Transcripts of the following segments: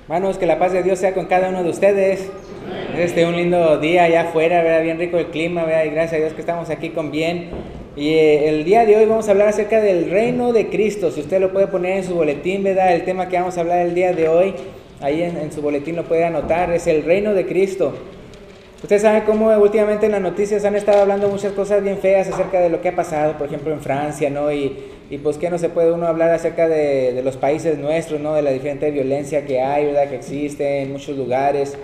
Hermanos, que la paz de Dios sea con cada uno de ustedes. Es un lindo día allá afuera, ¿verdad? Bien rico el clima, ¿verdad? Y gracias a Dios que estamos aquí con bien. Y el día de hoy vamos a hablar acerca del reino de Cristo. Si usted lo puede poner en su boletín, ¿verdad? El tema que vamos a hablar el día de hoy, ahí en su boletín lo puede anotar, es el reino de Cristo. Usted sabe cómo últimamente en las noticias han estado hablando muchas cosas bien feas acerca de lo que ha pasado, por ejemplo en Francia, ¿no? Y pues que no se puede uno hablar acerca de los países nuestros, ¿no? De la diferente violencia que hay, ¿verdad? Que existe en muchos lugares.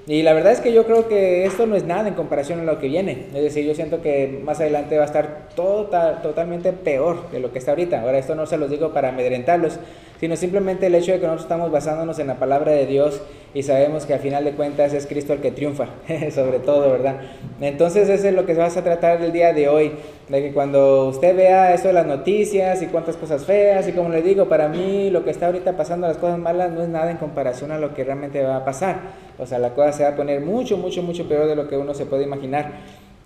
Y la verdad es que yo creo que esto no es nada en comparación a lo que viene. Es decir, yo siento que más adelante va a estar totalmente peor de lo que está ahorita. Ahora, esto no se los digo para amedrentarlos, sino simplemente el hecho de que nosotros estamos basándonos en la palabra de Dios y sabemos que al final de cuentas es Cristo el que triunfa, sobre todo, ¿verdad? Entonces eso es lo que vas a tratar el día de hoy, de que cuando usted vea esto de las noticias y cuántas cosas feas, y como les digo, para mí lo que está ahorita pasando, las cosas malas, no es nada en comparación a lo que realmente va a pasar. O sea, la cosa se va a poner mucho peor de lo que uno se puede imaginar.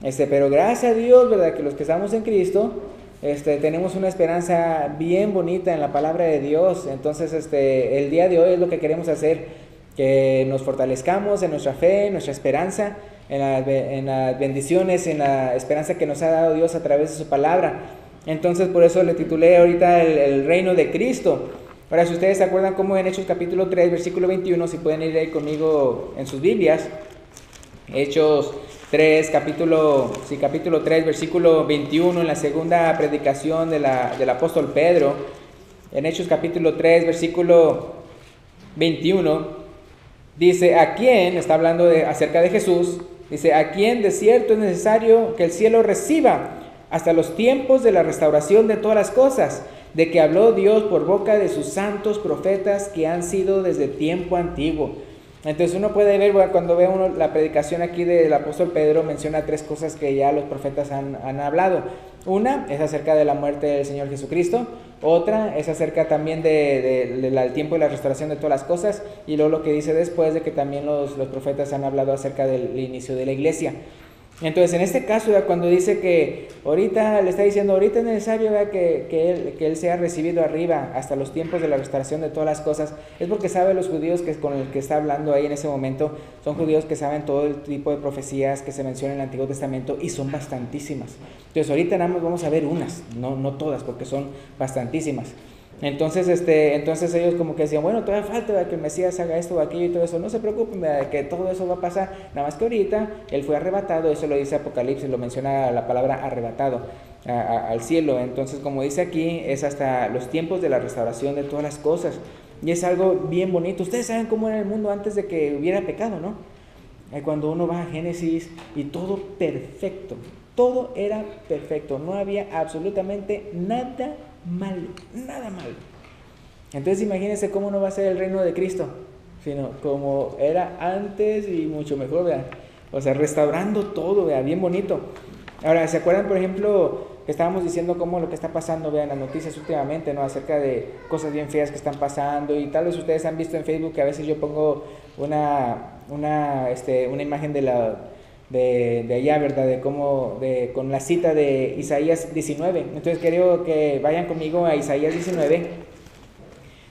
Pero gracias a Dios, ¿verdad? Que los que estamos en Cristo, tenemos una esperanza bien bonita en la palabra de Dios. Entonces, el día de hoy es lo que queremos hacer, que nos fortalezcamos en nuestra fe, en nuestra esperanza, en las bendiciones, en la esperanza que nos ha dado Dios a través de su palabra. Entonces, por eso le titulé ahorita el reino de Cristo. Ahora, si ustedes se acuerdan cómo en Hechos capítulo 3, versículo 21, si pueden ir ahí conmigo en sus Biblias, Hechos 3, capítulo 3, versículo 21, en la segunda predicación del apóstol Pedro, en Hechos capítulo 3, versículo 21, dice, ¿a quién? Está hablando acerca de Jesús, dice, ¿a quién de cierto es necesario que el cielo reciba hasta los tiempos de la restauración de todas las cosas, de que habló Dios por boca de sus santos profetas que han sido desde tiempo antiguo? Entonces uno puede ver, cuando ve uno la predicación aquí del apóstol Pedro, menciona tres cosas que ya los profetas han hablado. Una es acerca de la muerte del Señor Jesucristo, otra es acerca también del tiempo y la restauración de todas las cosas, y luego lo que dice después de que también los profetas han hablado acerca del inicio de la iglesia. Entonces, en este caso, cuando dice que ahorita, le está diciendo, ahorita es necesario que él sea recibido arriba hasta los tiempos de la restauración de todas las cosas, es porque sabe los judíos que con el que está hablando ahí en ese momento, son judíos que saben todo el tipo de profecías que se mencionan en el Antiguo Testamento y son bastantísimas. Entonces, ahorita nada más vamos a ver unas, no todas, porque son bastantísimas. Entonces, entonces ellos como que decían, bueno, todavía falta, ¿verdad?, que el Mesías haga esto o aquello y todo eso. No se preocupen, ¿verdad?, que todo eso va a pasar. Nada más que ahorita él fue arrebatado, eso lo dice Apocalipsis, lo menciona la palabra arrebatado al cielo. Entonces, como dice aquí, es hasta los tiempos de la restauración de todas las cosas. Y es algo bien bonito. Ustedes saben cómo era el mundo antes de que hubiera pecado, ¿no? Cuando uno va a Génesis y todo perfecto, todo era perfecto, no había absolutamente nada malo. Entonces imagínense cómo no va a ser el reino de Cristo, sino como era antes y mucho mejor, ¿verdad? O sea, restaurando todo, ¿verdad? Bien bonito. Ahora, ¿se acuerdan, por ejemplo, que estábamos diciendo cómo lo que está pasando, vean, las noticias últimamente, ¿no?, acerca de cosas bien feas que están pasando? Y tal vez ustedes han visto en Facebook que a veces yo pongo una imagen de allá, ¿verdad? Con la cita de Isaías 19. Entonces quiero que vayan conmigo a Isaías 19,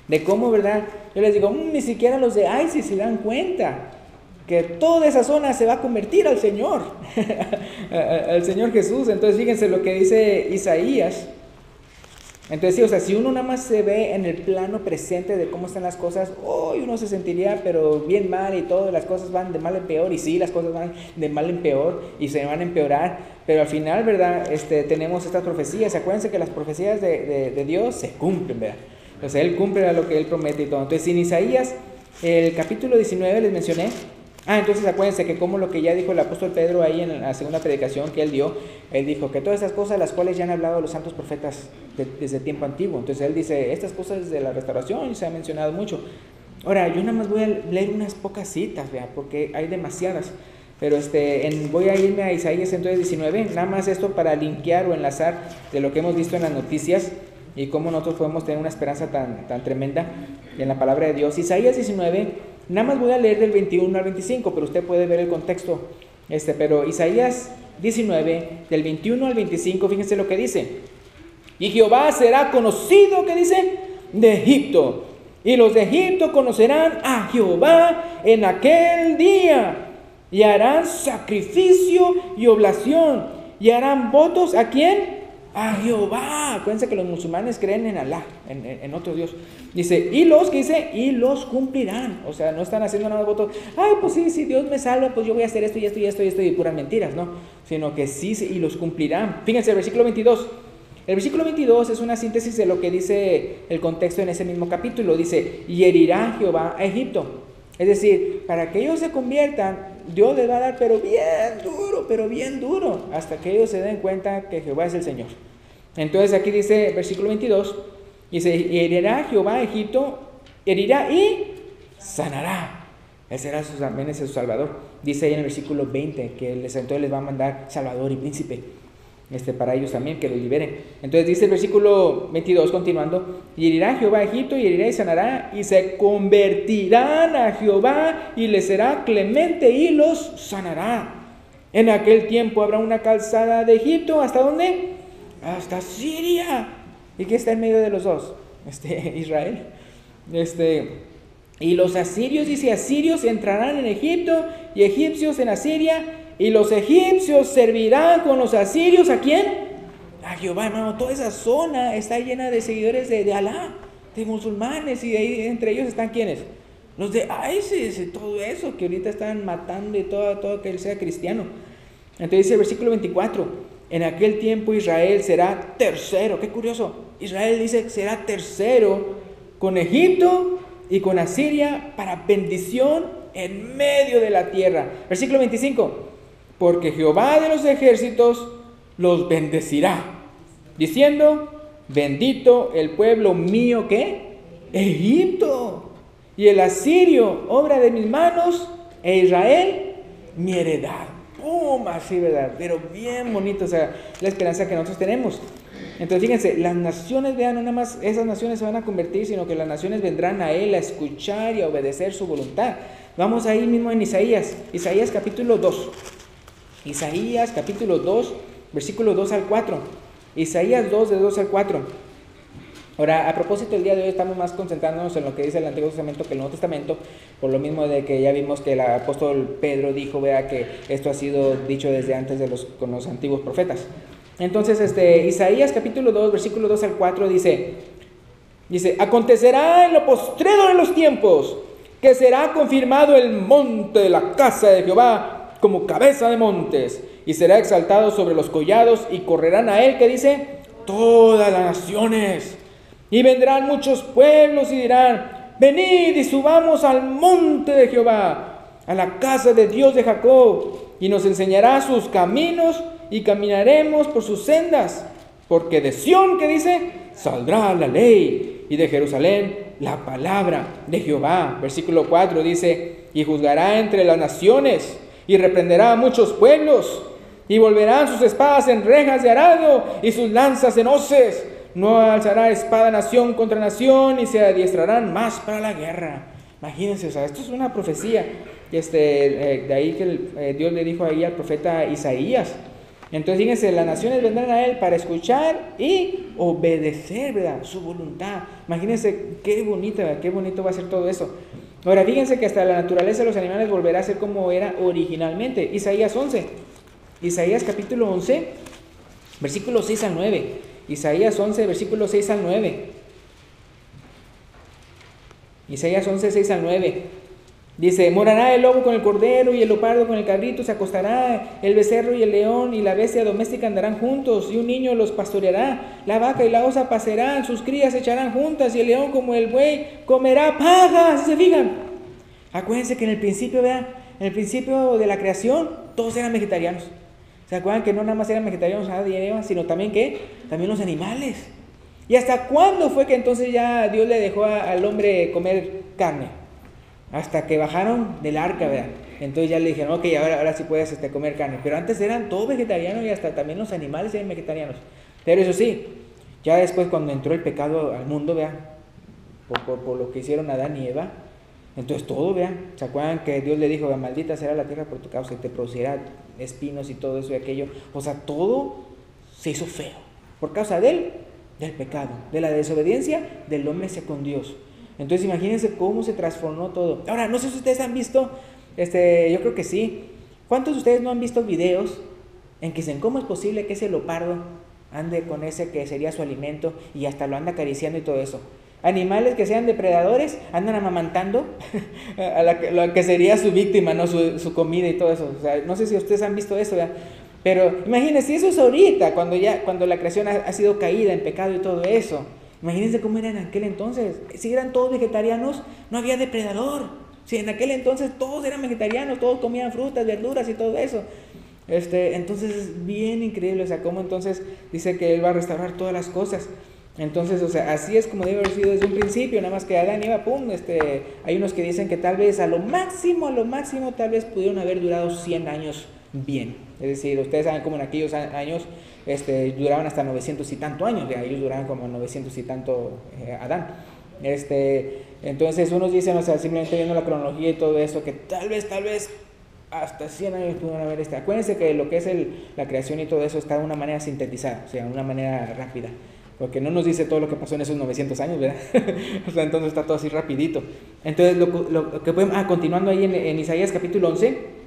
de cómo, ¿verdad? Yo les digo, ni siquiera los de ISIS se dan cuenta que toda esa zona se va a convertir al Señor, al Señor Jesús. Entonces fíjense lo que dice Isaías. Entonces sí, o sea, si uno nada más se ve en el plano presente de cómo están las cosas, hoy uno se sentiría pero bien mal y todas las cosas van de mal en peor, y sí, las cosas van de mal en peor y se van a empeorar, pero al final, ¿verdad? Tenemos estas profecías. Acuérdense que las profecías de Dios se cumplen, ¿verdad? O sea, Él cumple lo que Él promete y todo. Entonces, en Isaías, el capítulo 19 les mencioné. Entonces acuérdense que como lo que ya dijo el apóstol Pedro ahí en la segunda predicación que él dio, él dijo que todas esas cosas las cuales ya han hablado los santos profetas desde tiempo antiguo. Entonces él dice, estas cosas de la restauración se ha mencionado mucho. Ahora, yo nada más voy a leer unas pocas citas, ¿vea?, porque hay demasiadas. Pero voy a irme a Isaías entonces 19, nada más esto para linkear o enlazar de lo que hemos visto en las noticias y cómo nosotros podemos tener una esperanza tan tremenda en la palabra de Dios. Isaías 19, nada más voy a leer del 21 al 25, pero usted puede ver el contexto. Pero Isaías 19, del 21 al 25, fíjense lo que dice. Y Jehová será conocido, ¿qué dice?, de Egipto, Y los de Egipto conocerán a Jehová en aquel día, y harán sacrificio y oblación, y harán votos ¿a quién? A Jehová. Acuérdense que los musulmanes creen en Alá, en otro Dios. Dice, y los cumplirán. O sea, no están haciendo nada de votos. Ay, pues sí, si Dios me salva, pues yo voy a hacer esto y esto y esto y esto, y puras mentiras, ¿no? Sino que sí, y los cumplirán. Fíjense, el versículo 22. El versículo 22 es una síntesis de lo que dice el contexto en ese mismo capítulo. Dice, y herirá Jehová a Egipto. Es decir, para que ellos se conviertan, Dios les va a dar, pero bien duro, hasta que ellos se den cuenta que Jehová es el Señor. Entonces aquí dice, versículo 22, dice, y herirá Jehová a Egipto, herirá y sanará. Él será también ese su Salvador. Dice ahí en el versículo 20, que entonces les va a mandar Salvador y Príncipe. Para ellos también, que los liberen. Entonces dice el versículo 22, continuando, y herirá Jehová a Egipto, y herirá y sanará, y se convertirán a Jehová, y les será clemente, y los sanará. En aquel tiempo habrá una calzada de Egipto, ¿hasta dónde? Hasta Siria. ¿Y qué está en medio de los dos? Israel. Y los asirios, dice, asirios entrarán en Egipto, y egipcios en Asiria, y los egipcios servirán con los asirios, ¿a quién? A Jehová, hermano. Toda esa zona está llena de seguidores de Alá, de musulmanes, y de ahí entre ellos están ¿quiénes? Los de ISIS y todo eso, que ahorita están matando y todo que él sea cristiano. Entonces dice el versículo 24, en aquel tiempo Israel será tercero. Qué curioso, Israel dice que será tercero con Egipto y con Asiria para bendición en medio de la tierra. Versículo 25, porque Jehová de los ejércitos los bendecirá, diciendo, bendito el pueblo mío, ¿qué? Egipto, y el asirio, obra de mis manos, e Israel, mi heredad. ¡Pum! Así, ¿verdad? Pero bien bonito, o sea, la esperanza que nosotros tenemos. Entonces, fíjense, las naciones, vean, no nada más esas naciones se van a convertir, sino que las naciones vendrán a Él a escuchar y a obedecer su voluntad. Vamos ahí mismo en Isaías capítulo 2. Isaías capítulo 2, versículo 2 al 4. Isaías 2, de 2 al 4. Ahora, a propósito, el día de hoy estamos más concentrándonos en lo que dice el Antiguo Testamento que el Nuevo Testamento, por lo mismo de que ya vimos que el apóstol Pedro dijo, vea, que esto ha sido dicho desde antes con los antiguos profetas. Entonces, Isaías capítulo 2, versículo 2 al 4 dice, acontecerá en lo postrero de los tiempos, que será confirmado el monte de la casa de Jehová como cabeza de montes, y será exaltado sobre los collados, y correrán a él, ¿qué dice? Todas las naciones, y vendrán muchos pueblos y dirán, venid y subamos al monte de Jehová, a la casa de Dios de Jacob, y nos enseñará sus caminos, y caminaremos por sus sendas, porque de Sión, ¿qué dice? Saldrá la ley, y de Jerusalén la palabra de Jehová. Versículo 4 dice, y juzgará entre las naciones, y reprenderá a muchos pueblos, y volverán sus espadas en rejas de arado, y sus lanzas en hoces. No alzará espada nación contra nación, y se adiestrarán más para la guerra. Imagínense, o sea, esto es una profecía. De ahí que Dios le dijo ahí al profeta Isaías. Entonces, fíjense, las naciones vendrán a él para escuchar y obedecer, ¿verdad?, su voluntad. Imagínense qué bonito va a ser todo eso. Ahora, fíjense que hasta la naturaleza de los animales volverá a ser como era originalmente. Isaías 11. Isaías capítulo 11, versículo 6 al 9. Isaías 11, versículo 6 al 9. Isaías 11, 6 al 9. Dice, morará el lobo con el cordero y el leopardo con el cabrito, se acostará el becerro y el león y la bestia doméstica andarán juntos, y un niño los pastoreará, la vaca y la osa pasarán, sus crías se echarán juntas, y el león como el buey comerá paja. ¿Se fijan? Acuérdense que en el principio, vean, en el principio de la creación, todos eran vegetarianos. ¿Se acuerdan que no nada más eran vegetarianos Adán y Eva, sino también ¿qué? También los animales. ¿Y hasta cuándo fue que entonces ya Dios le dejó al hombre comer carne? Hasta que bajaron del arca, ¿verdad? Entonces ya le dijeron, ok, ahora sí puedes comer carne. Pero antes eran todos vegetarianos y hasta también los animales eran vegetarianos. Pero eso sí, ya después cuando entró el pecado al mundo, vean, por lo que hicieron Adán y Eva, entonces todo, vean, ¿se acuerdan que Dios le dijo, maldita será la tierra por tu causa y te producirá espinos y todo eso y aquello? O sea, todo se hizo feo por causa del pecado, de la desobediencia del hombre hacia con Dios. Entonces imagínense cómo se transformó todo. Ahora, no sé si ustedes han visto, yo creo que sí. ¿Cuántos de ustedes no han visto videos en que dicen, ¿cómo es posible que ese leopardo ande con ese que sería su alimento y hasta lo anda acariciando y todo eso? Animales que sean depredadores andan amamantando a lo que sería su víctima, ¿no? Su comida y todo eso. O sea, no sé si ustedes han visto eso, ¿verdad? Pero imagínense, eso es ahorita, cuando la creación ha sido caída en pecado y todo eso. Imagínense cómo era en aquel entonces. Si eran todos vegetarianos, no había depredador. Si en aquel entonces todos eran vegetarianos, todos comían frutas, verduras y todo eso. Entonces es bien increíble, o sea, cómo entonces dice que Él va a restaurar todas las cosas. Entonces, o sea, así es como debe haber sido desde un principio, nada más que Adán y Eva, pum, hay unos que dicen que tal vez a lo máximo, tal vez pudieron haber durado 100 años bien. Es decir, ustedes saben cómo en aquellos años duraban hasta 900 y tanto años, ya ellos duraban como 900 y tanto Adán. Entonces unos dicen, o sea, simplemente viendo la cronología y todo eso, que tal vez hasta 100 años pudieron haber Acuérdense que lo que es la creación y todo eso está de una manera sintetizada, o sea, de una manera rápida, porque no nos dice todo lo que pasó en esos 900 años, ¿verdad? O sea, entonces está todo así rapidito. Entonces, lo que podemos, continuando ahí en Isaías capítulo 11,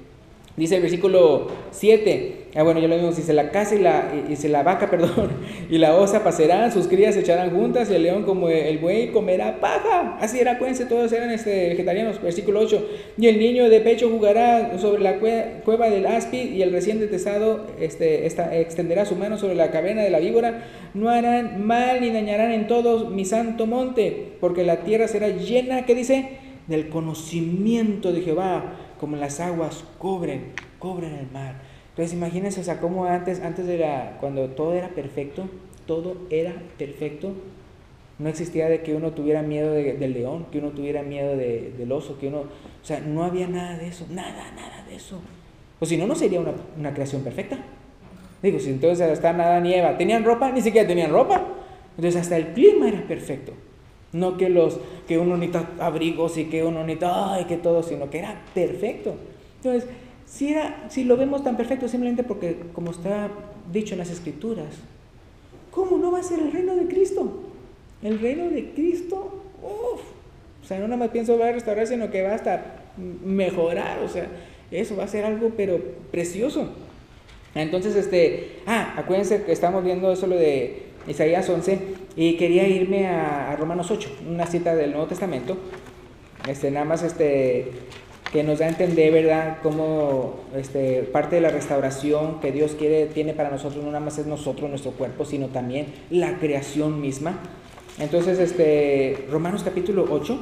dice el versículo 7, bueno, ya lo vimos, dice, la casa y la vaca, perdón, y la osa pasarán, sus crías se echarán juntas, y el león como el buey comerá paja. Así era, acuérdense, todos eran vegetarianos. Versículo 8, y el niño de pecho jugará sobre la cueva del áspid, y el recién detestado extenderá su mano sobre la caverna de la víbora. No harán mal ni dañarán en todo mi santo monte, porque la tierra será llena, ¿qué dice? Del conocimiento de Jehová, como las aguas cubren el mar. Entonces imagínense, o sea, como antes cuando todo era perfecto, no existía de que uno tuviera miedo del león, que uno tuviera miedo del oso, o sea, no había nada de eso, nada de eso. O si no, no sería una creación perfecta. Digo, si entonces hasta Adán y Eva tenían ropa, ni siquiera tenían ropa. Entonces hasta el clima era perfecto. No que uno necesita abrigos y que uno necesita, que todo, sino que era perfecto. Entonces, si lo vemos tan perfecto simplemente porque, como está dicho en las Escrituras, ¿cómo no va a ser el reino de Cristo? El reino de Cristo, o sea, no nada más pienso va a restaurar, sino que va hasta mejorar, o sea, eso va a ser algo pero precioso. Entonces, acuérdense que estamos viendo eso, lo de Isaías 11, y quería irme a Romanos 8, una cita del Nuevo Testamento, nada más que nos da a entender, ¿verdad?, cómo parte de la restauración que Dios tiene para nosotros, no nada más es nosotros, nuestro cuerpo, sino también la creación misma. Entonces, Romanos capítulo 8,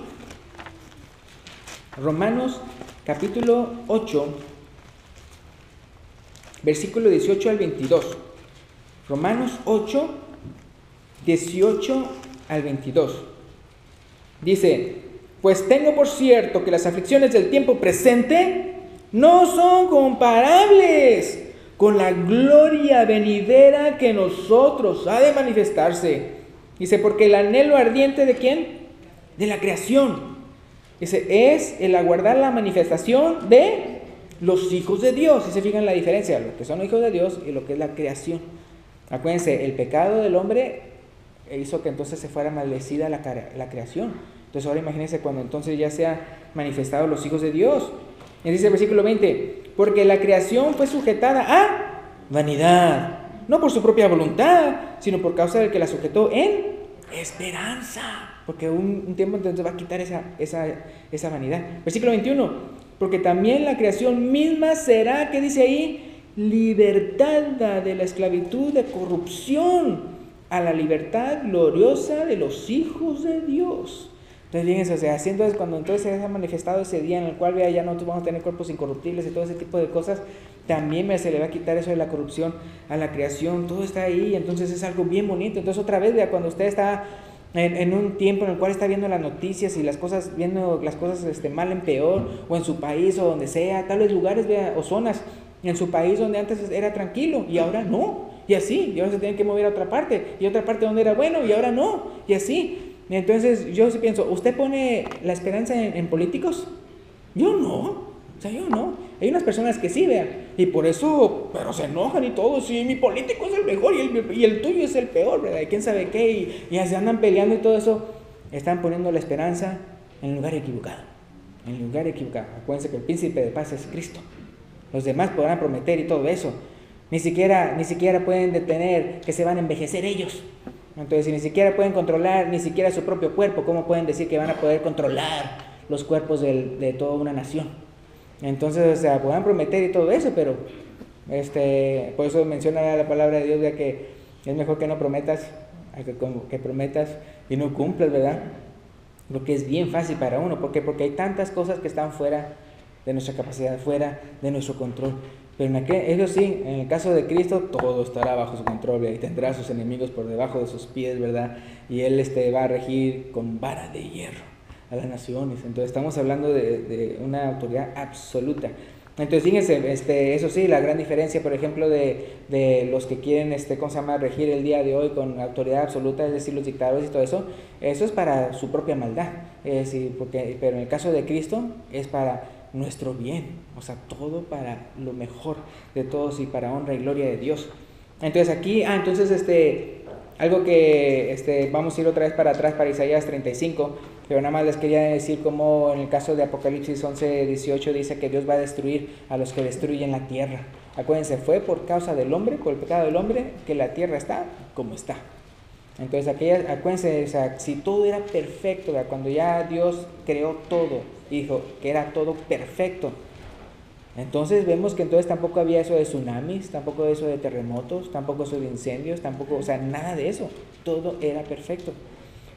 versículo 18 al 22. Romanos 8, 18 al 22. Dice, pues tengo por cierto que las aflicciones del tiempo presente no son comparables con la gloria venidera que en nosotros ha de manifestarse. Dice, porque el anhelo ardiente ¿de quién? De la creación. Dice, es el aguardar la manifestación de los hijos de Dios. Si se fijan la diferencia, lo que son los hijos de Dios y lo que es la creación. Acuérdense, el pecado del hombre hizo que entonces se fuera maldecida la creación. Entonces ahora imagínense cuando entonces ya se han manifestado los hijos de Dios. Y dice el versículo 20, porque la creación fue sujetada a vanidad, no por su propia voluntad, sino por causa del que la sujetó en esperanza. Porque un tiempo entonces va a quitar esa vanidad. Versículo 21, porque también la creación misma será, ¿qué dice ahí? Libertada de la esclavitud de corrupción a la libertad gloriosa de los hijos de Dios. Entonces fíjense, o sea, así entonces cuando entonces se ha manifestado ese día en el cual ya no vamos a tener cuerpos incorruptibles y todo ese tipo de cosas, también se le va a quitar eso de la corrupción a la creación, todo está ahí, entonces es algo bien bonito. Entonces otra vez, vea, cuando usted está en un tiempo en el cual está viendo las noticias y viendo las cosas mal en peor, o en su país o donde sea, tal vez lugares, vea, o zonas en su país donde antes era tranquilo y ahora no, y así, y ahora se tienen que mover a otra parte, y otra parte donde era bueno y ahora no, y así. Entonces yo sí pienso, ¿usted pone la esperanza en políticos? Yo no, o sea, yo no. Hay unas personas que sí, vean, y por eso, pero se enojan y todo, sí, mi político es el mejor y el tuyo es el peor, ¿verdad? Y quién sabe qué, y se andan peleando y todo eso. están poniendo la esperanza en el lugar equivocado. En el lugar equivocado. Acuérdense que el príncipe de paz es Cristo. Los demás podrán prometer y todo eso. Ni siquiera pueden detener que se van a envejecer ellos. Entonces, si ni siquiera pueden controlar ni siquiera su propio cuerpo, ¿cómo pueden decir que van a poder controlar los cuerpos de toda una nación? Entonces, o sea, podrán prometer y todo eso, pero por eso menciona la palabra de Dios de que es mejor que no prometas, que prometas y no cumplas, ¿verdad? Porque es bien fácil para uno. ¿Por qué? Porque hay tantas cosas que están fuera de nuestra capacidad, fuera de nuestro control. Pero eso sí, en el caso de Cristo, todo estará bajo su control, ¿verdad? Y tendrá a sus enemigos por debajo de sus pies, ¿verdad? Y Él va a regir con vara de hierro a las naciones. Entonces estamos hablando de una autoridad absoluta. Entonces fíjense, eso sí, la gran diferencia, por ejemplo, de los que quieren, ¿cómo se llama?, regir el día de hoy con autoridad absoluta, es decir, los dictadores y todo eso es para su propia maldad. Es decir, pero en el caso de Cristo es para nuestro bien, o sea, todo para lo mejor de todos y para honra y gloria de Dios. Entonces aquí, algo que vamos a ir otra vez para atrás, para Isaías 35, pero nada más les quería decir como en el caso de Apocalipsis 11:18 dice que Dios va a destruir a los que destruyen la tierra. Acuérdense, fue por causa del hombre, por el pecado del hombre, que la tierra está como está. Entonces acuérdense, o sea, si todo era perfecto, ¿verdad? Cuando ya Dios creó todo, dijo que era todo perfecto, entonces vemos que entonces tampoco había eso de tsunamis, tampoco eso de terremotos, tampoco eso de incendios, tampoco, o sea, nada de eso, todo era perfecto.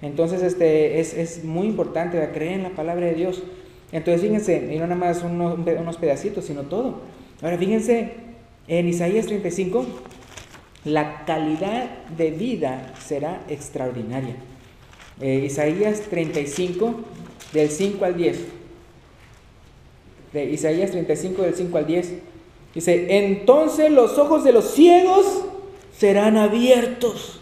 Entonces es muy importante, ¿verdad?, creer en la palabra de Dios. Entonces fíjense, y no nada más unos pedacitos, sino todo. Ahora fíjense, en Isaías 35, la calidad de vida será extraordinaria. Isaías 35, del 5 al 10. De Isaías 35, del 5 al 10. Dice, entonces los ojos de los ciegos serán abiertos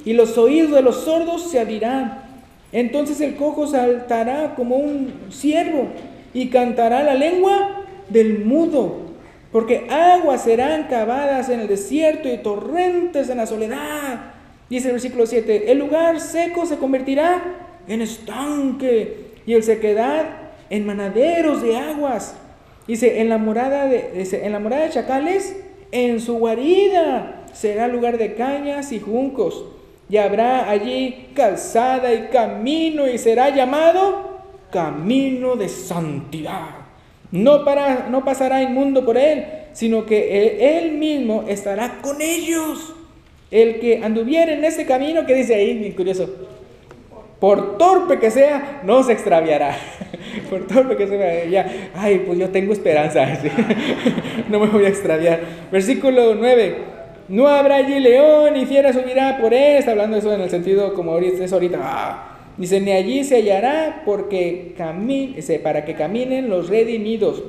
y los oídos de los sordos se abrirán. Entonces el cojo saltará como un ciervo y cantará la lengua del mudo. Porque aguas serán cavadas en el desierto y torrentes en la soledad. Dice el versículo 7, el lugar seco se convertirá en estanque y el sequedad en manaderos de aguas. Dice, en la morada de chacales, en su guarida será lugar de cañas y juncos. Y habrá allí calzada y camino y será llamado camino de santidad. No pasará inmundo por él, sino que él mismo estará con ellos. El que anduviere en ese camino, que dice ahí, bien curioso, por torpe que sea, no se extraviará. Por torpe que sea, ya, ay, pues yo tengo esperanza, ¿sí? No me voy a extraviar. Versículo 9, no habrá allí león ni fiera subirá por él. Está hablando eso en el sentido como es ahorita. Dice, ni allí se hallará para que caminen los redimidos.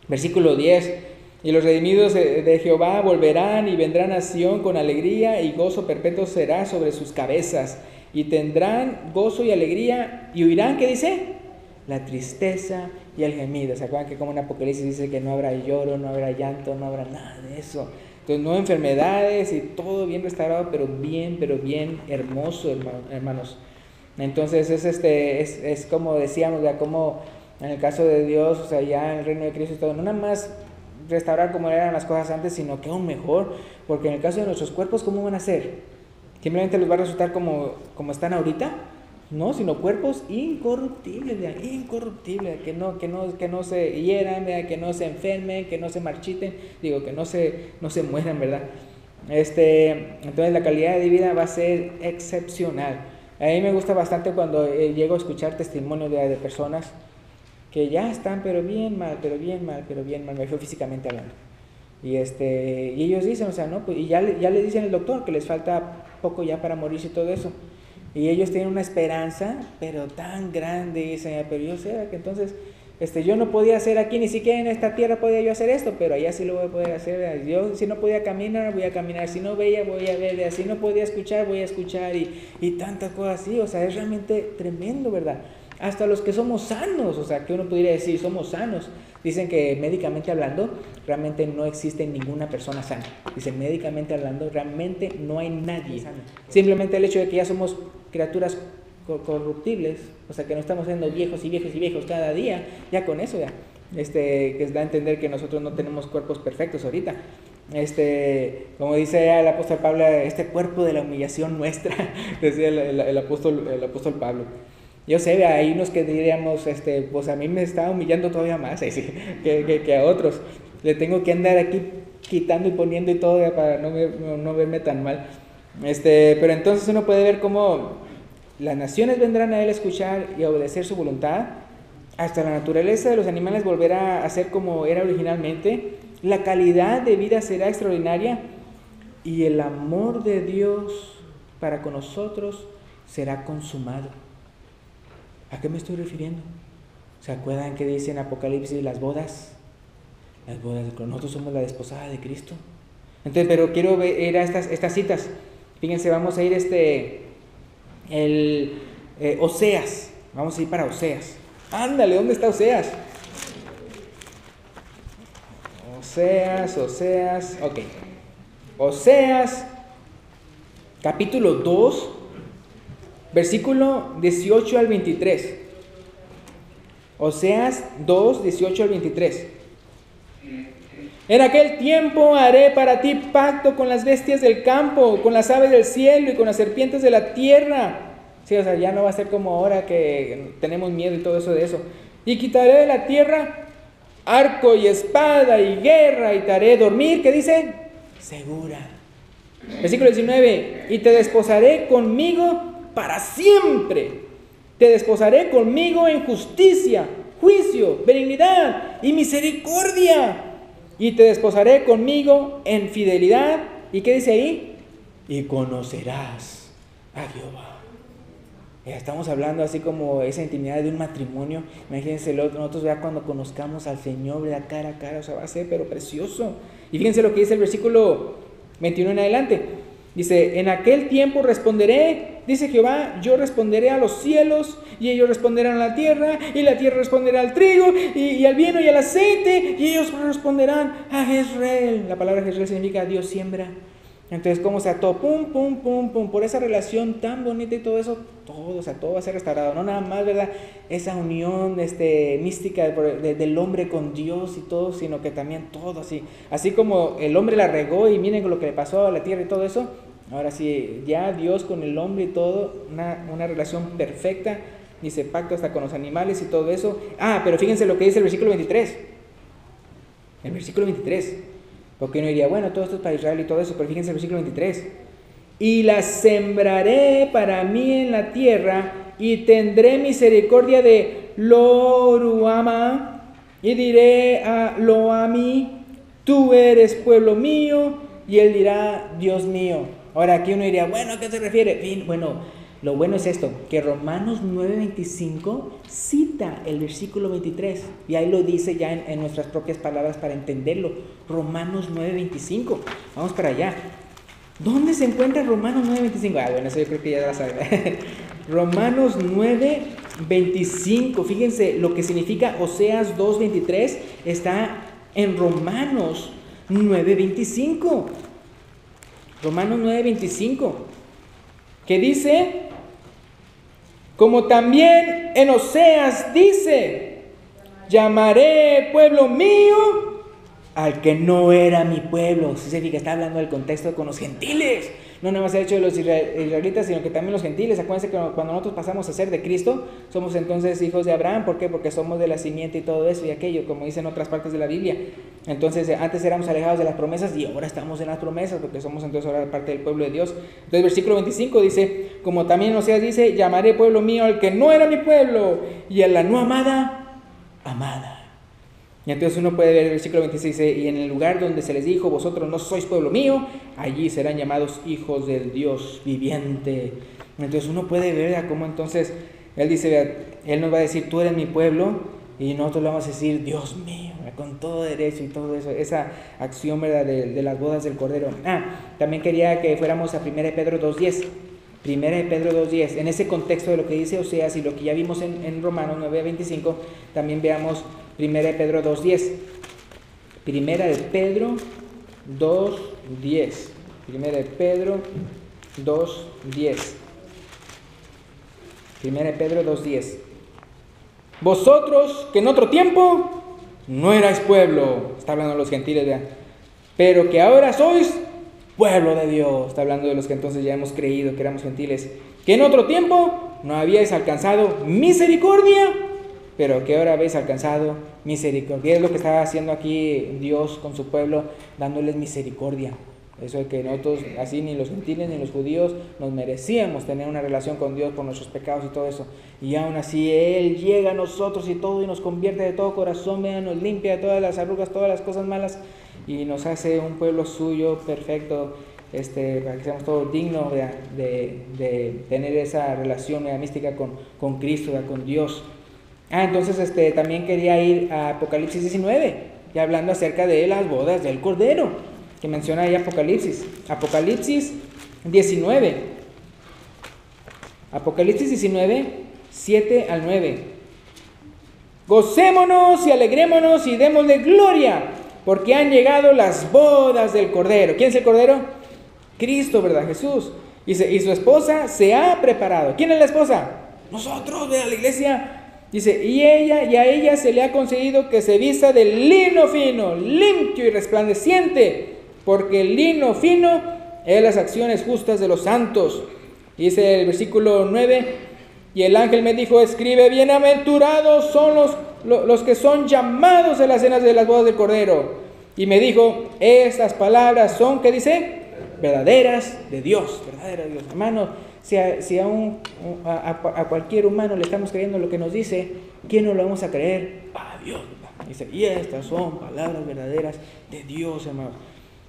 Versículo 10, y los redimidos de Jehová volverán y vendrán a Sión con alegría y gozo perpetuo será sobre sus cabezas. Y tendrán gozo y alegría y huirán, ¿qué dice? La tristeza y el gemido. ¿Se acuerdan que como en Apocalipsis dice que no habrá lloro, no habrá llanto, no habrá nada de eso? Entonces no enfermedades y todo bien restaurado, pero bien hermoso, hermanos. Entonces es como decíamos, ya como en el caso de Dios, o sea, ya en el reino de Cristo y todo, no nada más restaurar como eran las cosas antes, sino que aún mejor, porque en el caso de nuestros cuerpos, ¿cómo van a ser? ¿Simplemente les va a resultar como están ahorita? No, sino cuerpos incorruptibles, que no se hieran, que no se enfermen, que no se marchiten, que no se mueran, ¿verdad? Entonces la calidad de vida va a ser excepcional. A mí me gusta bastante cuando llego a escuchar testimonios de personas que ya están pero bien mal, me refiero físicamente hablando. Y ellos dicen, o sea, no, pues, y ya le dicen al doctor que les falta poco ya para morirse y todo eso. Y ellos tienen una esperanza, pero tan grande, dicen, pero yo sé que entonces yo no podía hacer aquí, ni siquiera en esta tierra podía yo hacer esto, pero allá sí lo voy a poder hacer. Yo si no podía caminar, voy a caminar, si no veía, voy a ver, si no podía escuchar, voy a escuchar, y tantas cosas así. O sea, es realmente tremendo, ¿verdad? Hasta los que somos sanos, o sea, que uno podría decir, somos sanos. Dicen que médicamente hablando, realmente no existe ninguna persona sana. Dicen, médicamente hablando, realmente no hay nadie sano. Simplemente el hecho de que ya somos criaturas corruptibles, o sea, que no estamos siendo viejos y viejos y viejos cada día, ya con eso ya, que da a entender que nosotros no tenemos cuerpos perfectos ahorita. Como dice el apóstol Pablo, este cuerpo de la humillación nuestra, decía el apóstol Pablo. Yo sé, hay unos que diríamos, pues a mí me está humillando todavía más que a otros. Le tengo que andar aquí quitando y poniendo y todo para no verme tan mal. Pero entonces uno puede ver cómo las naciones vendrán a él a escuchar y a obedecer su voluntad. Hasta la naturaleza de los animales volverá a ser como era originalmente. La calidad de vida será extraordinaria y el amor de Dios para con nosotros será consumado. ¿A qué me estoy refiriendo? ¿Se acuerdan que dice en Apocalipsis las bodas? Las bodas de Cristo. Nosotros somos la desposada de Cristo. Entonces, pero quiero ir a estas citas. Fíjense, vamos a ir Oseas. Vamos a ir para Oseas. Ándale, ¿dónde está Oseas? Oseas, ok. Oseas, capítulo 2, versículo 18 al 23. Oseas 2, 18 al 23. En aquel tiempo haré para ti pacto con las bestias del campo, con las aves del cielo y con las serpientes de la tierra. Sí, o sea, ya no va a ser como ahora que tenemos miedo y todo eso de eso. Y quitaré de la tierra arco y espada y guerra y te haré dormir, ¿qué dice? Segura. Versículo 19. Y te desposaré conmigo para siempre. Te desposaré conmigo en justicia, juicio, benignidad y misericordia. Y te desposaré conmigo en fidelidad. ¿Y qué dice ahí? Y conocerás a Jehová. Estamos hablando así como esa intimidad de un matrimonio. Imagínense, nosotros ya cuando conozcamos al Señor, ¿verdad? Cara a cara, o sea, va a ser pero precioso. Y fíjense lo que dice el versículo 21 en adelante. Dice, en aquel tiempo responderé, dice Jehová, yo responderé a los cielos, y ellos responderán a la tierra, y la tierra responderá al trigo, y al vino y al aceite, y ellos responderán a Jezreel. La palabra Jezreel significa Dios siembra. Entonces, ¿cómo se ató? Pum, pum, pum, pum, por esa relación tan bonita y todo eso, todo va a ser restaurado. No nada más, ¿verdad? Esa unión mística del hombre con Dios y todo, sino que también todo así. Así como el hombre la regó y miren lo que le pasó a la tierra y todo eso. Ahora sí, ya Dios con el hombre y todo, una relación perfecta. Dice pacto hasta con los animales y todo eso. Pero fíjense lo que dice el versículo 23. El versículo 23. Porque uno diría, bueno, todo esto es para Israel y todo eso, pero fíjense el versículo 23. Y las sembraré para mí en la tierra, y tendré misericordia de Loruama, y diré a Loami, tú eres pueblo mío, y él dirá, Dios mío. Ahora aquí uno diría, bueno, ¿a qué se refiere? Bien, bueno, lo bueno es esto, que Romanos 9:25 cita el versículo 23, y ahí lo dice ya en nuestras propias palabras para entenderlo. Romanos 9:25, vamos para allá. ¿Dónde se encuentra Romanos 9:25? Bueno, eso yo creo que ya lo saben. Romanos 9:25, fíjense lo que significa Oseas 2:23, está en Romanos 9:25. Romanos 9:25, que dice, como también en Oseas dice, llamaré pueblo mío al que no era mi pueblo. Si se fija, está hablando del contexto con los gentiles. No nada más el hecho de los israelitas, sino que también los gentiles. Acuérdense que cuando nosotros pasamos a ser de Cristo, somos entonces hijos de Abraham. ¿Por qué? Porque somos de la simiente y todo eso y aquello, como dicen otras partes de la Biblia. Entonces, antes éramos alejados de las promesas y ahora estamos en las promesas, porque somos entonces ahora parte del pueblo de Dios. Entonces, versículo 25 dice, como también Oseas dice, llamaré pueblo mío al que no era mi pueblo, y a la no amada, amada. Y entonces uno puede ver el versículo 26, y en el lugar donde se les dijo, vosotros no sois pueblo mío, allí serán llamados hijos del Dios viviente. Entonces uno puede ver cómo entonces, él dice, él nos va a decir, tú eres mi pueblo, y nosotros le vamos a decir, Dios mío, con todo derecho y todo eso, esa acción, ¿verdad?, de las bodas del Cordero. También quería que fuéramos a 1 Pedro 2:10. 1 Pedro 2:10, en ese contexto de lo que dice Oseas y lo que ya vimos en Romanos 9:25, también veamos 1 Pedro 2:10. 1 Pedro 2:10. 1 Pedro 2:10. Primera de Pedro 2:10. Vosotros que en otro tiempo no erais pueblo, está hablando de los gentiles, vean, pero que ahora sois pueblo de Dios, está hablando de los que entonces ya hemos creído que éramos gentiles, que en otro tiempo no habíais alcanzado misericordia, pero que ahora habéis alcanzado misericordia. Es lo que está haciendo aquí Dios con su pueblo, dándoles misericordia. Eso de que nosotros, así ni los gentiles ni los judíos, nos merecíamos tener una relación con Dios por nuestros pecados y todo eso. Y aún así Él llega a nosotros y todo, y nos convierte de todo corazón, vean, nos limpia de todas las arrugas, todas las cosas malas, y nos hace un pueblo suyo, perfecto, para que seamos todos dignos de tener esa relación mística con Cristo, con Dios. Entonces también quería ir a Apocalipsis 19, ya hablando acerca de las bodas del Cordero, que menciona ahí Apocalipsis 19. Apocalipsis 19, 7 al 9. Gocémonos y alegrémonos y démosle gloria, porque han llegado las bodas del Cordero. ¿Quién es el Cordero? Cristo, ¿verdad? Jesús. Y su esposa se ha preparado. ¿Quién es la esposa? Nosotros, de la iglesia. Dice, y a ella se le ha concedido que se vista de lino fino, limpio y resplandeciente, porque el lino fino es las acciones justas de los santos. Dice el versículo 9, y el ángel me dijo, escribe, bienaventurados son los que son llamados a las cenas de las bodas del Cordero. Y me dijo, estas palabras son, ¿qué dice? Verdaderas de Dios, verdaderas de Dios. Hermano, si a cualquier humano le estamos creyendo lo que nos dice, ¿quién no lo vamos a creer? A Dios. Dice, y estas son palabras verdaderas de Dios, hermano.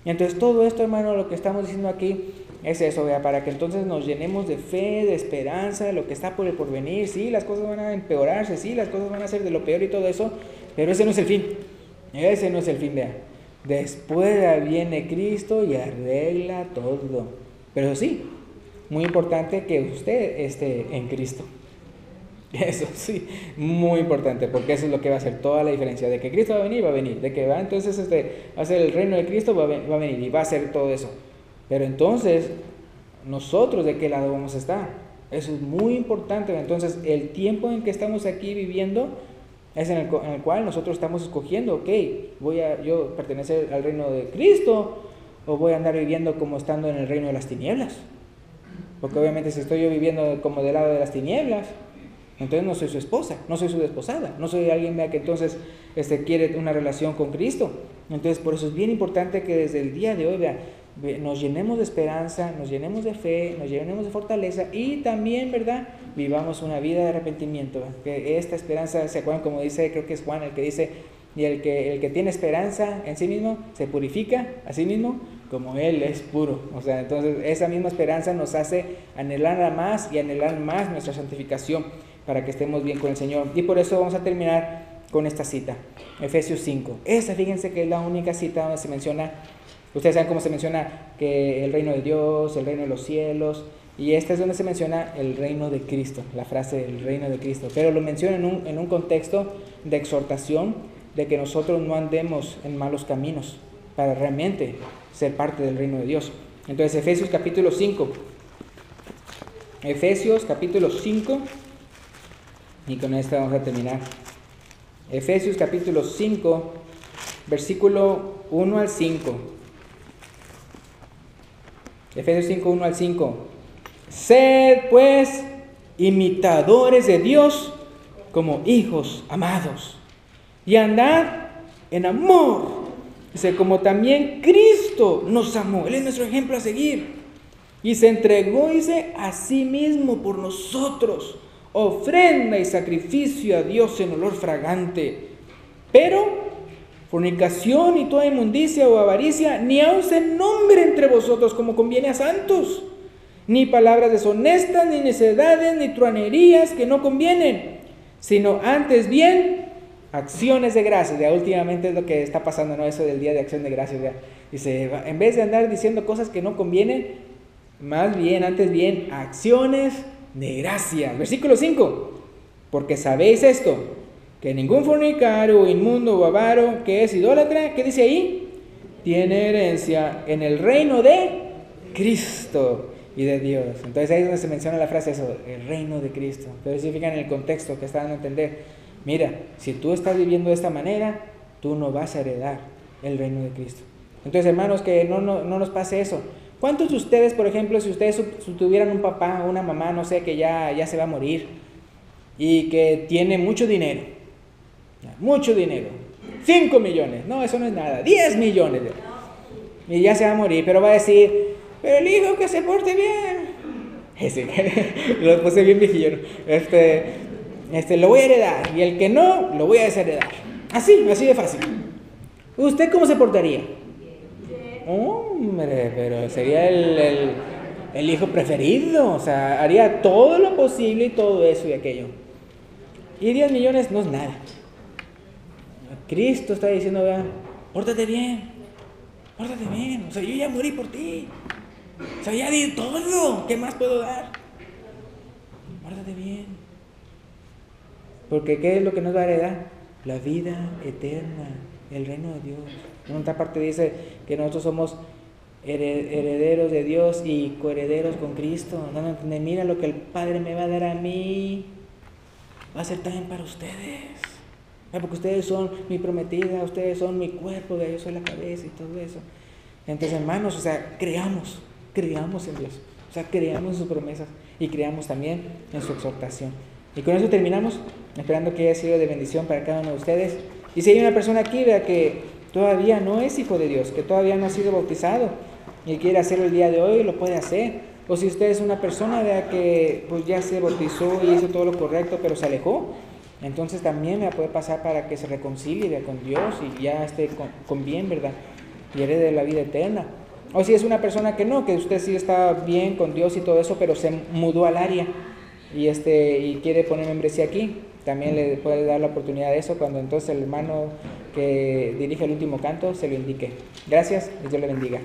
Y entonces todo esto, hermano, lo que estamos diciendo aquí es eso, ¿verdad? Para que entonces nos llenemos de fe, de esperanza, de lo que está por el porvenir. Sí, las cosas van a empeorarse, sí, las cosas van a ser de lo peor y todo eso, pero ese no es el fin. Ese no es el fin, vean. Después viene Cristo y arregla todo. Pero sí, muy importante que usted esté en Cristo. Eso sí, muy importante, porque eso es lo que va a hacer toda la diferencia. De que Cristo va a venir, de que va entonces va a ser el reino de Cristo, va a venir y va a hacer todo eso. Pero entonces, nosotros ¿de qué lado vamos a estar? Eso es muy importante. Entonces, el tiempo en que estamos aquí viviendo es en el cual nosotros estamos escogiendo, ok, ¿voy a yo pertenecer al reino de Cristo o voy a andar viviendo como estando en el reino de las tinieblas? Porque obviamente si estoy yo viviendo como del lado de las tinieblas, entonces no soy su esposa, no soy su desposada, no soy alguien que entonces quiere una relación con Cristo. Entonces por eso es bien importante que desde el día de hoy nos llenemos de esperanza, nos llenemos de fe, nos llenemos de fortaleza y también, ¿verdad?, vivamos una vida de arrepentimiento. Que esta esperanza, ¿se acuerdan? Como dice, creo que es Juan el que dice, y el que tiene esperanza en sí mismo se purifica a sí mismo como Él es puro. O sea, entonces esa misma esperanza nos hace anhelar más y anhelar más nuestra santificación para que estemos bien con el Señor. Y por eso vamos a terminar con esta cita, Efesios 5. Esta, fíjense que es la única cita donde se menciona, ustedes saben cómo se menciona que el reino de Dios, el reino de los cielos, y esta es donde se menciona el reino de Cristo, la frase el reino de Cristo, pero lo menciona en un contexto de exhortación, de que nosotros no andemos en malos caminos para realmente ser parte del reino de Dios. Entonces Efesios capítulo 5, y con esta vamos a terminar. Efesios capítulo 5, versículo 1 al 5. Efesios 5, 1 al 5. Sed pues imitadores de Dios como hijos amados, y andad en amor. Dice, como también Cristo nos amó. Él es nuestro ejemplo a seguir. Y se entregó, dice, a sí mismo por nosotros, ofrenda y sacrificio a Dios en olor fragante. Pero fornicación y toda inmundicia o avaricia ni aun se nombre entre vosotros como conviene a santos, ni palabras deshonestas, ni necedades, ni truanerías que no convienen, sino antes bien acciones de gracias. Ya últimamente es lo que está pasando, ¿no? Eso del día de acción de gracias. ¿Ya? Dice, en vez de andar diciendo cosas que no convienen, más bien, antes bien, acciones de gracias. Versículo 5. Porque sabéis esto, que ningún fornicario, o inmundo, o avaro, que es idólatra, ¿qué dice ahí? Tiene herencia en el reino de Cristo y de Dios. Entonces ahí es donde se menciona la frase eso, el reino de Cristo. Pero si fijan en el contexto que está dando a entender, mira, si tú estás viviendo de esta manera, tú no vas a heredar el reino de Cristo. Entonces, hermanos, que no nos pase eso. ¿Cuántos de ustedes, por ejemplo, si ustedes tuvieran un papá o una mamá, no sé, que ya se va a morir y que tiene mucho dinero, 5 millones, no, eso no es nada, 10 millones, y ya se va a morir, pero va a decir, pero el hijo que se porte bien, lo puse bien viejillo, lo voy a heredar, y el que no, lo voy a desheredar, así de fácil. ¿Usted cómo se portaría? Hombre, pero sería el hijo preferido, o sea, haría todo lo posible y todo eso y aquello. Y 10 millones no es nada. Cristo está diciendo, vea, pórtate bien, o sea, yo ya morí por ti, o sea, ya di todo, ¿qué más puedo dar? Pórtate bien. Porque ¿qué es lo que nos va a heredar? La vida eterna, el reino de Dios. En otra parte dice que nosotros somos herederos de Dios y coherederos con Cristo. Mira lo que el Padre me va a dar a mí, va a ser también para ustedes. Porque ustedes son mi prometida, ustedes son mi cuerpo, yo soy la cabeza y todo eso. Entonces, hermanos, o sea, creamos en Dios, o sea, creamos en sus promesas y creamos también en su exhortación. Y con eso terminamos, esperando que haya sido de bendición para cada uno de ustedes. Y si hay una persona aquí, vea, que todavía no es hijo de Dios, que todavía no ha sido bautizado y quiere hacerlo el día de hoy, lo puede hacer. O si usted es una persona, vea, que pues ya se bautizó y hizo todo lo correcto, pero se alejó, entonces también me puede pasar para que se reconcilie, vea, con Dios y ya esté con bien, ¿verdad? Y herede la vida eterna. O si es una persona que no, que usted sí está bien con Dios y todo eso, pero se mudó al área y quiere poner membresía aquí, también le puede dar la oportunidad de eso cuando entonces el hermano que dirige el último canto se lo indique. Gracias y Dios le bendiga.